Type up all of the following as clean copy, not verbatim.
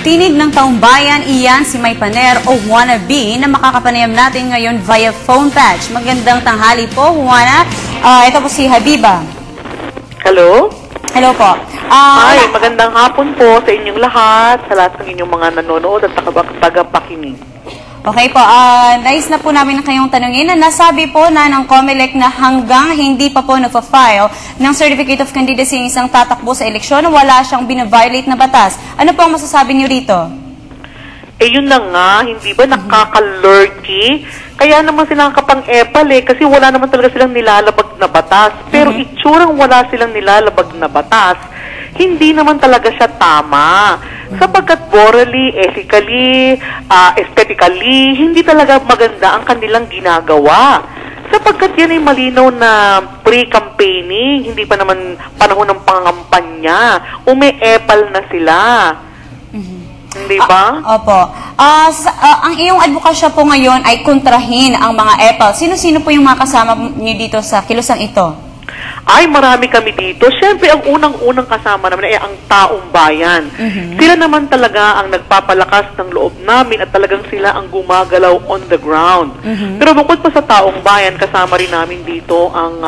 Tinig ng taong bayan, iyan si May Paner o Wannabe na makakapanayam natin ngayon via phone patch. Magandang tanghali po, Juana. Ito po si Habiba. Hello? Hello po. Hi, magandang hapon po sa inyong lahat, sa lahat ng inyong mga nanonood at tagapakinig. Okay po, nais na po namin kayong tanungin na nasabi po na ng COMELEC na hanggang hindi pa po nagpa-file ng Certificate of Candidacy yung isang tatakbo sa eleksyon, wala siyang binaviolate na batas. Ano po ang masasabi niyo rito? Eh yun na nga, hindi ba nakaka-lurky? Kaya naman silang kapang-epal kasi wala naman talaga silang nilalabag na batas. Pero itsurang wala silang nilalabag na batas, hindi naman talaga siya tama. Sapagkat morally, ethically, aesthetically, hindi talaga maganda ang kanilang ginagawa. Sapagkat yan ay malinaw na pre-campaigning, hindi pa naman panahon ng pangangampanya, umi-epal na sila. Hindi ba? Opo. Ang iyong advokasya po ngayon ay kontrahin ang mga epal. Sino-sino po yung mga kasama niyo dito sa kilusang ito? Ay, marami kami dito. Siyempre, ang unang-unang kasama naman ay ang taong bayan. Sila naman talaga ang nagpapalakas ng loob namin at talagang sila ang gumagalaw on the ground. Pero bukod pa sa taong bayan, kasama rin namin dito ang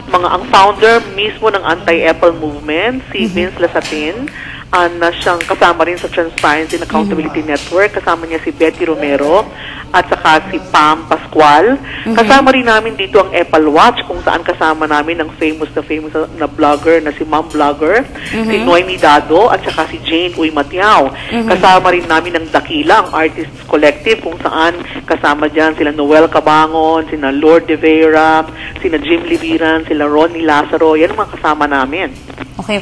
ang founder mismo ng anti-EPAL movement, si Vince Lasatin, na siyang kasama rin sa Transparency and Accountability Network. Kasama niya si Betty Romero at saka si Pam Pascual. Kasama rin namin dito ang EPAL Watch, kung saan kasama namin ang famous na vlogger na si Ma'am Vlogger, si Noemi Dado at saka si Jane Uy Matiao. Kasama rin namin ang Dakila, ang Artists Collective, kung saan kasama dyan sila Noel Cabangon, sina Lord De Vera, sina Jim Liviran, sila Ronnie Lazaro. Yan ang mga kasama namin. Okay.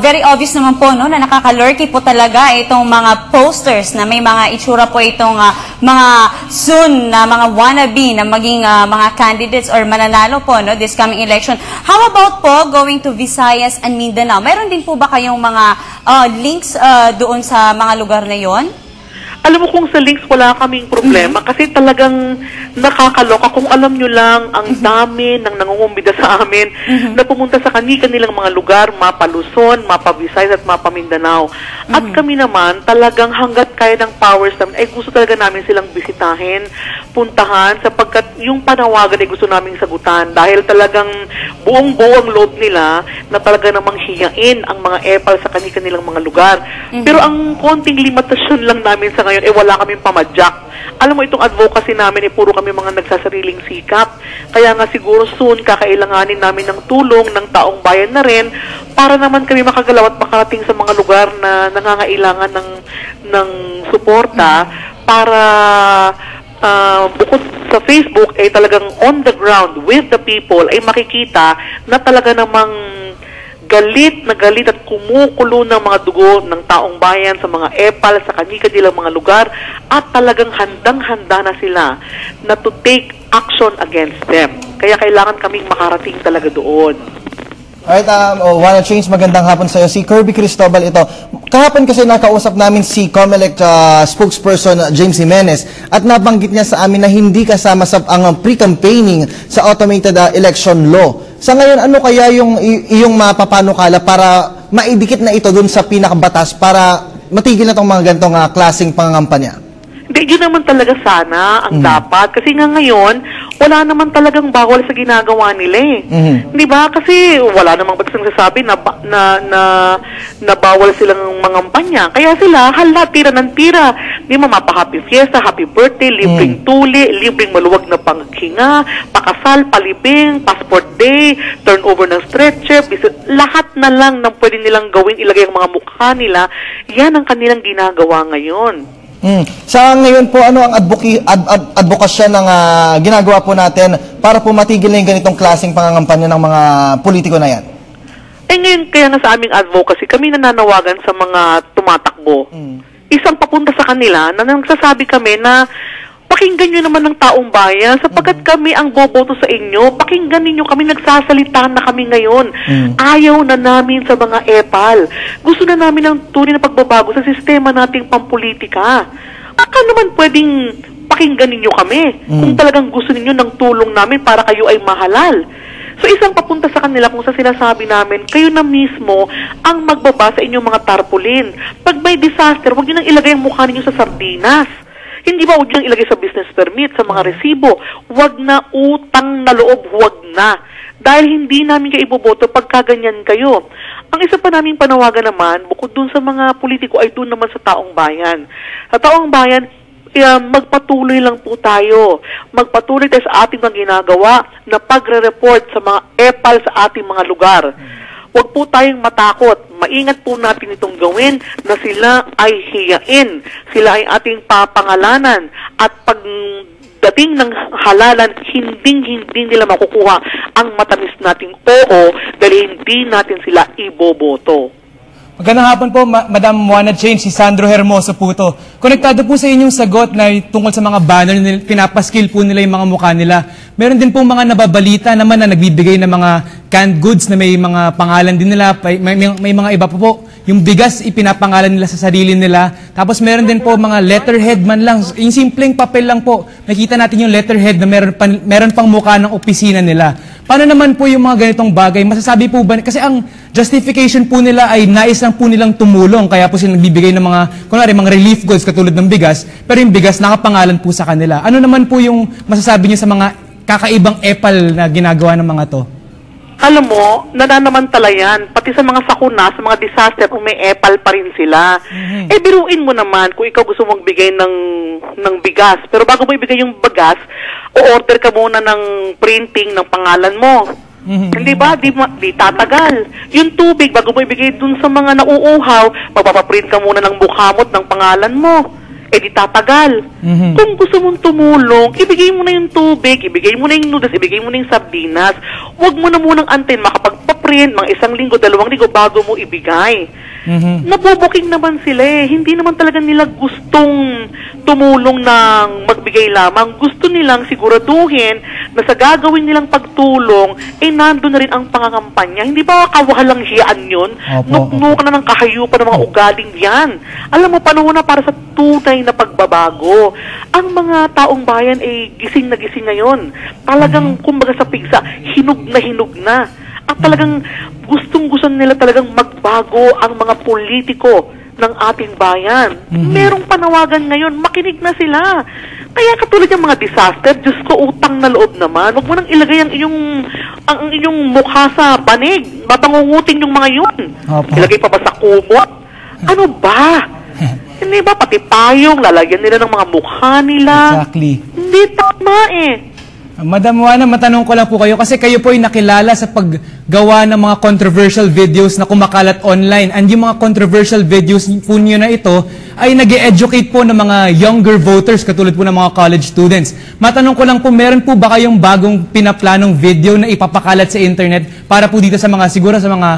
Very obvious naman po, no, na nakakalurky po talaga itong mga posters na may mga itsura po itong mga soon na mga wannabe na maging mga candidates or mananalo po, no, this coming election. How about po going to Visayas and Mindanao? Mayroon din po ba kayong mga links doon sa mga lugar na yon? Alam mo, kung sa links wala kaming problema kasi talagang nakakaloka. Kung alam nyo lang, ang dami ng nangungumbida sa amin na pumunta sa kanilang mga lugar, mapa Luzon, mapa Visayas at mapa Mindanao. At kami naman, talagang hanggat kaya ng powers namin, ay gusto talaga namin silang bisitahin, puntahan, sapagkat yung panawagan ay gusto naming sagutan dahil talagang buong-buo ang loob nila na talaga namang hiyain ang mga EPAL sa kanilang mga lugar. Pero ang konting limitasyon lang namin sa ngayon, wala kaming pamadyak. Alam mo, itong advocacy namin, puro kami mga nagsasariling sikap. Kaya nga siguro soon, kakailanganin namin ng tulong ng taong bayan na rin para naman kami makagalaw at makarating sa mga lugar na nangangailangan ng suporta para bukod sa Facebook ay talagang on the ground with the people ay makikita na talaga namang galit na galit at kumukulo ng mga dugo ng taong bayan sa mga EPAL, sa kanilang mga lugar, at talagang handang-handa na sila na to take action against them. Kaya kailangan kaming makarating talaga doon. Alright, wanna change, magandang hapon sa'yo. Si Kirby Cristobal ito. Kahapon kasi nakausap namin si COMELEC spokesperson James Jimenez at nabanggit niya sa amin na hindi kasama sa ang pre-campaigning sa automated election law. Sa ngayon, ano kaya yung iyong mapapanukala para maidikit na ito dun sa pinakabatas para matigil na itong mga ganitong klaseng pangangampanya? Hindi, yun naman talaga sana ang dapat. Kasi nga ngayon, wala naman talagang bawal sa ginagawa nila Di ba? Kasi wala namang batas nagsasabi na bawal silang mangampanya. Kaya sila, hala, tira ng tira. Di ba, mapa-happy fiesta, happy birthday, libreng tuli, libreng maluwag na panghinga, pakasal, palibing, passport day, turnover ng stretcher, lahat na lang ng pwede nilang gawin, ilagay ang mga mukha nila, yan ang kanilang ginagawa ngayon. Sa ngayon po, ano ang advokasya ng ginagawa po natin para po matigil na yung ganitong klaseng pangangampanya ng mga politiko na yan? Ngayon, kaya nga sa aming advocacy, kami nananawagan sa mga tumatakbo. Isang papunta sa kanila na nagsasabi kami na pakinggan nyo naman ng taong bayan sapagkat kami ang boboto sa inyo. Pakinggan ninyo kami, nagsasalita na kami ngayon. Ayaw na namin sa mga EPAL. Gusto na namin ng tunay na pagbabago sa sistema nating pampolitika. Baka naman pwedeng pakinggan ninyo kami kung talagang gusto ninyo ng tulong namin para kayo ay mahalal. So isang papunta sa kanila kung sa sinasabi namin, kayo na mismo ang magbaba sa inyong mga tarpaulin. Pag may disaster, huwag nyo nang ilagay ang mukha ninyo sa sardinas. Hindi ba huwag nyo nang ilagay sa business permit, sa mga resibo. Huwag na utang na loob, huwag na. Dahil hindi namin kayo iboboto pagka ganyan kayo. Ang isa pa naming panawagan naman, bukod dun sa mga politiko, ay dun naman sa taong bayan. Sa taong bayan, magpatuloy lang po tayo. Magpatuloy tayo sa ating mga ginagawa na pagre-report sa mga EPAL sa ating mga lugar. Huwag po tayong matakot. Maingat po natin itong gawin na sila ay hiyain. Sila ay ating papangalanan. At pagdating ng halalan, hindi nila makukuha ang matamis nating oo dahil hindi natin sila iboboto. Magandang hapon po, Madam Wanna Change, si Sandro Hermoso po to. Konektado po sa inyong sagot na tungkol sa mga banner, pinapaskill po nila yung mga mukha nila. Meron din po mga nababalita naman na nagbibigay ng mga canned goods na may mga pangalan din nila, may mga iba po. Yung bigas, ipinapangalan nila sa sarili nila. Tapos meron din po mga letterhead man lang. Yung simpleng papel lang po. Nakita natin yung letterhead na meron pang mukha ng opisina nila. Paano naman po yung mga ganitong bagay? Masasabi po ba, kasi ang justification po nila ay nais lang po nilang tumulong. Kaya po sila nagbibigay ng mga, kunwari, mga relief goods katulad ng bigas. Pero yung bigas, nakapangalan po sa kanila. Ano naman po yung masasabi niyo sa mga kakaibang epal na ginagawa ng mga to? Alam mo, nananamantala yan. Pati sa mga sakuna, sa mga disaster, kung may EPAL pa rin sila. Eh, biruin mo naman kung ikaw gusto mong bigay ng bigas. Pero bago mo ibigay yung bigas, o-order ka muna ng printing ng pangalan mo. Hindi ba? Di tatagal. Yung tubig, bago mo ibigay dun sa mga nauuhaw, magpapaprint ka muna ng mukhamot ng pangalan mo. Eh di tatagal. Kung gusto mong tumulong, ibigay mo na yung tubig, ibigay mo na yung noodles, ibigay mo na yung sardinas. Huwag mo na munang antin, makapagpaprint, mga 1 linggo, 2 linggo bago mo ibigay. Nabubuking naman sila eh. Hindi naman talaga nila gustong tumulong ng magbigay lamang. Gusto nilang siguraduhin na sa gagawin nilang pagtulong, eh nandun na rin ang pangangampanya. Hindi ba kawahalang hiyaan yun? Nuknuk na ng kahayupan ng mga ugaling yan. Alam mo, panahon na para sa tunay na pagbabago. Ang mga taong bayan ay gising na gising ngayon. Talagang, kumbaga sa pigsa, hinug na. At talagang gustong-gusto nila talagang magbago ang mga politiko ng ating bayan. Merong panawagan ngayon, makinig na sila. Kaya katulad yung mga disaster, Diyos ko, utang na loob naman. Huwag mo nang ilagay ang inyong mukha sa banig. Mabangungutin yung mga yun. Ilagay pa ba sa kumot? Ano ba? Hindi ba pati payong, lalagyan nila ng mga mukha nila? Exactly. Hindi tama eh. Madam Wanna, matanong ko lang po kayo kasi kayo po ay nakilala sa paggawa ng mga controversial videos na kumakalat online. And yung mga controversial videos po niyo na ito ay nag-e-educate po ng mga younger voters katulad po ng mga college students. Matanong ko lang po, meron po ba kayong bagong pinaplanong video na ipapakalat sa internet para po dito sa mga, siguro sa mga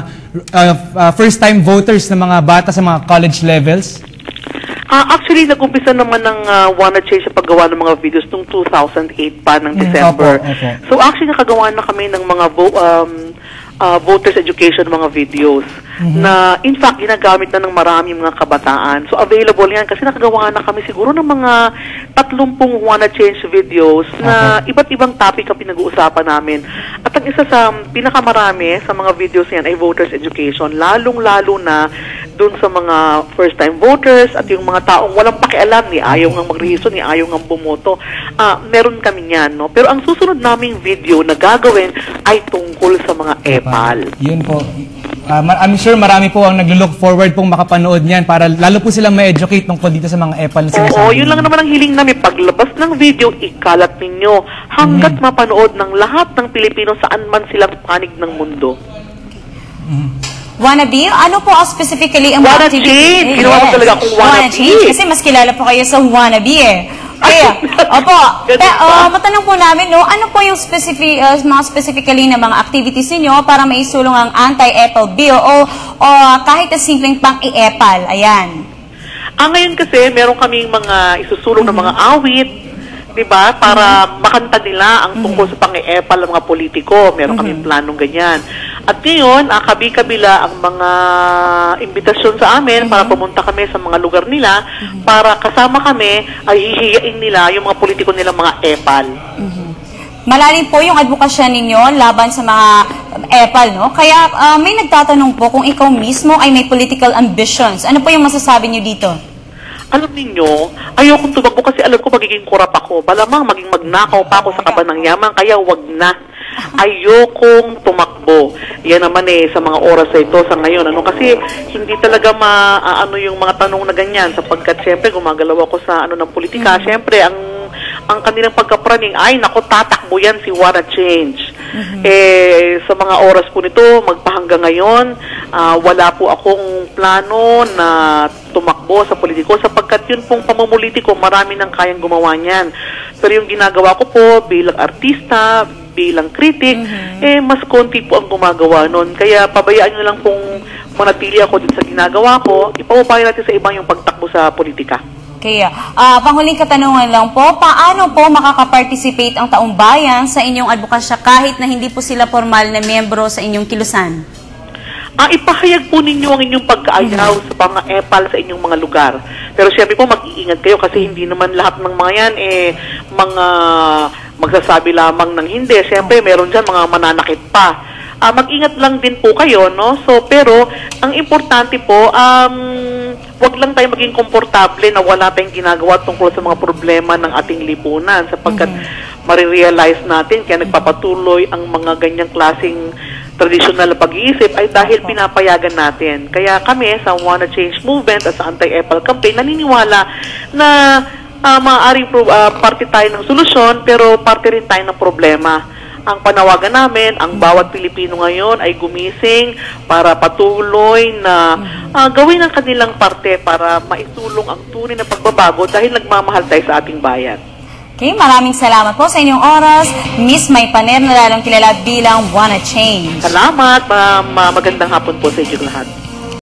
first-time voters na mga bata sa mga college levels? Actually, nag-umpisa naman ng Wanna Change sa paggawa ng mga videos noong 2008 pa ng December. So actually, nakagawa na kami ng mga voters education mga videos na in fact ginagamit na ng marami mga kabataan. So available yan kasi nakagawa na kami siguro ng mga 30 Wanna Change videos na iba't ibang topic ang pinag-uusapan namin. At ang isa sa pinakamarami sa mga videos yan ay voters education, lalong-lalo na dun sa mga first-time voters at yung mga taong walang pakialam, ni ayaw nga mag-reason, ni ayaw nga bumoto. Meron kami yan, no? Pero ang susunod naming video na gagawin ay tungkol sa mga EPAL. Yun po. I'm sure marami po ang naglo-look forward pong makapanood niyan para lalo po silang ma-educate tungkol dito sa mga EPAL na sinasabi. Oo, yun lang naman ang hiling namin. Paglabas ng video, ikalat ninyo hanggat mapanood ng lahat ng Pilipino saan man silang panig ng mundo. Wannabe? Ano po specifically ang Wanna activity? Change! Ginawa ko talaga akong Wanna Change. Kasi mas kilala po kayo sa Wannabe eh. Kaya, opo, matanong po namin, no, ano po yung mga specifically na mga activities niyo para maisulong ang anti-EPAL bill o kahit na simpleng pang-i-EPAL? Ayan. Ngayon kasi, meron kaming mga isusulong ng mga awit, diba? Para makanta nila ang tungkol sa pang-i-EPAL ng mga politiko. Meron kaming planong ganyan. At ngayon, kabi-kabila ang mga imbitasyon sa amin para pumunta kami sa mga lugar nila para kasama kami ay hihiyain nila yung mga politiko nila mga EPAL. malalim po yung advokasya ninyo laban sa mga epal, no? Kaya may nagtatanong po kung ikaw mismo ay may political ambitions. Ano po yung masasabi niyo dito? Alam ninyo, ayokong tumakbo kasi alam ko magiging kurap ako. Malamang maging magnakaw pa ako sa kaban ng yaman, kaya wag na. Ayokong tumakbo. Yan naman sa mga oras na ito sa ngayon. Kasi hindi talaga maano yung mga tanong na ganyan sapagkat syempre gumagalaw ako sa ng politika. Syempre ang kanilang pagkapraning ay nako tatakbo yan si Wanna Change. Sa mga oras po nito magpahanggang ngayon, wala po akong plano na tumakbo sa politiko sapagkat yun pong pamumulitiko, marami nang kayang gumawa niyan. Pero yung ginagawa ko po bilang artista, bilang kritik, mas konti po ang gumagawa nun. Kaya pabayaan nyo lang pong manatili ako din sa ginagawa ko, ipapayo natin sa ibang yung pagtakbo sa politika. Kaya, panghuling katanungan lang po, paano po makakaparticipate ang taong bayan sa inyong advokasya kahit na hindi po sila formal na miyembro sa inyong kilusan? Ipahayag po ninyo ang inyong pagkaayaw sa mga epal sa inyong mga lugar. Pero siyempre po mag-iingat kayo kasi hindi naman lahat ng mga yan mga magsasabi lamang ng hindi. Siyempre meron dyan mga mananakit pa. Mag-ingat lang din po kayo, no? So, pero ang importante po, wag lang tayo maging komportable na wala tayong ginagawa tungkol sa mga problema ng ating lipunan sapagkat marirealize natin kaya nagpapatuloy ang mga ganyang klaseng traditional na pag-iisip ay dahil pinapayagan natin. Kaya kami sa Wanna Change Movement at sa Anti-Epal Campaign naniniwala na maaaring parte tayo ng solusyon pero parte rin tayo ng problema. Ang panawagan namin, ang bawat Pilipino ngayon ay gumising para patuloy na gawin ang kanilang parte para maisulong ang tunay na pagbabago dahil nagmamahal tayo sa ating bayan. Okay, maraming salamat po sa inyong oras, Miss May Paner, na lalong kilala bilang Wanna Change. Salamat, magandang hapon po sa inyo lahat.